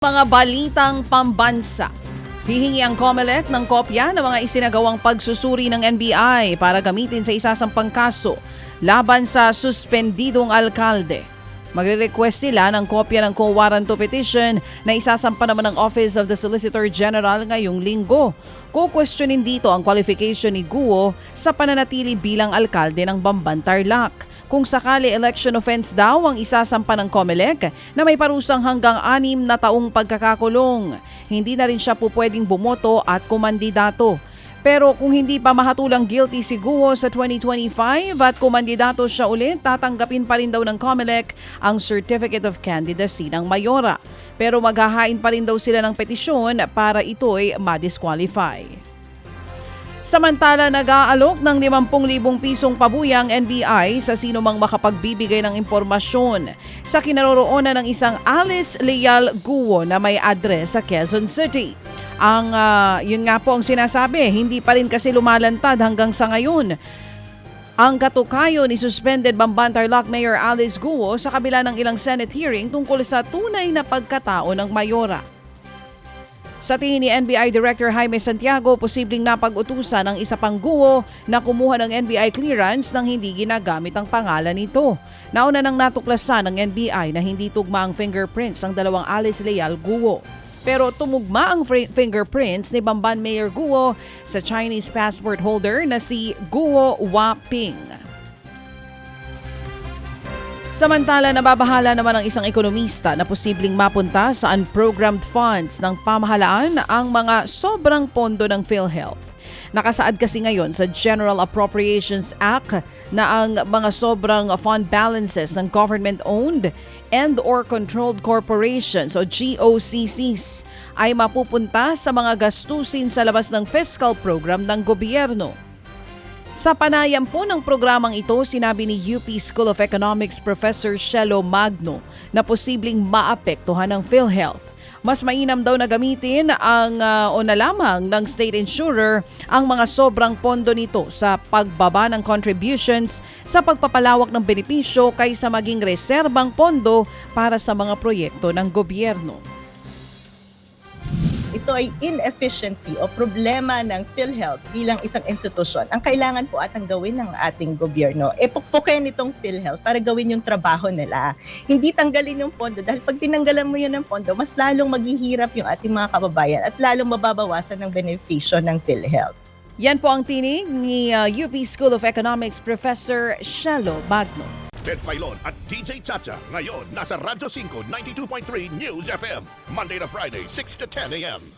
Mga balitang pambansa. Hihingi ang COMELEC ng kopya ng mga isinagawang pagsusuri ng NBI para gamitin sa isasampang kaso laban sa suspendidong alkalde. Magre-request sila ng kopya ng quo warranto petition na isasampa naman ng Office of the Solicitor General ngayong linggo. Kukwestiyonin dito ang qualification ni Guo sa pananatili bilang alkalde ng Bamban Tarlac. Kung sakali election offense daw ang isasampa ng COMELEC na may parusang hanggang 6 na taong pagkakakulong. Hindi na rin siya pupwedeng bumoto at kumandidato. Pero kung hindi pa mahatulang guilty si Guo sa 2025 at kumandidato siya ulit, tatanggapin pa rin daw ng COMELEC ang Certificate of Candidacy ng Mayora. Pero maghahain pa rin daw sila ng petisyon para ito'y ma-disqualify. Samantala, nag-aalok ng 50,000 pisong pabuyang NBI sa sino mang makapagbibigay ng impormasyon sa kinaroroonan ng isang Alice Leal Guo na may address sa Quezon City. Yun nga po ang sinasabi, hindi pa rin kasi lumalantad hanggang sa ngayon ang katukayo ni suspended Bamban Tarlac Mayor Alice Guo sa kabila ng ilang Senate hearing tungkol sa tunay na pagkatao ng Mayora. Sa tingin ni NBI Director Jaime Santiago, posibleng napag-utusan ng isa pang Guo na kumuha ng NBI clearance nang hindi ginagamit ang pangalan nito. Nauna nang natuklasan ng NBI na hindi tugma ang fingerprints ng dalawang Alice Leal Guo. Pero tumugma ang fingerprints ni Bamban Mayor Guo sa Chinese passport holder na si Guo Waping. Samantala, nababahala naman ang isang ekonomista na posibleng mapunta sa unprogrammed funds ng pamahalaan ang mga sobrang pondo ng PhilHealth. Nakasaad kasi ngayon sa General Appropriations Act na ang mga sobrang fund balances ng government-owned and/or controlled corporations o GOCCs ay mapupunta sa mga gastusin sa labas ng fiscal program ng gobyerno. Sa panayam po ng programang ito, sinabi ni UP School of Economics Professor Shelo Magno na posibleng maapektuhan ng PhilHealth. Mas mainam daw na gamitin o na lamang ng state insurer ang mga sobrang pondo nito sa pagbaba ng contributions sa pagpapalawak ng benepisyo kaysa maging reserbang pondo para sa mga proyekto ng gobyerno. Ito ay inefficiency o problema ng PhilHealth bilang isang institusyon. Ang kailangan po atang gawin ng ating gobyerno, pukpukin itong PhilHealth para gawin yung trabaho nila. Hindi tanggalin yung pondo dahil pag tinanggalan mo yan ng pondo, mas lalong maghihirap yung ating mga kababayan at lalong mababawasan ng benepisyo ng PhilHealth. Yan po ang tinig ni UP School of Economics Professor Shelo Magno. Ted Filon at DJ Chacha. Ngayon, nasa Radyo 5, 92.3 News FM. Monday to Friday, 6 to 10 a.m.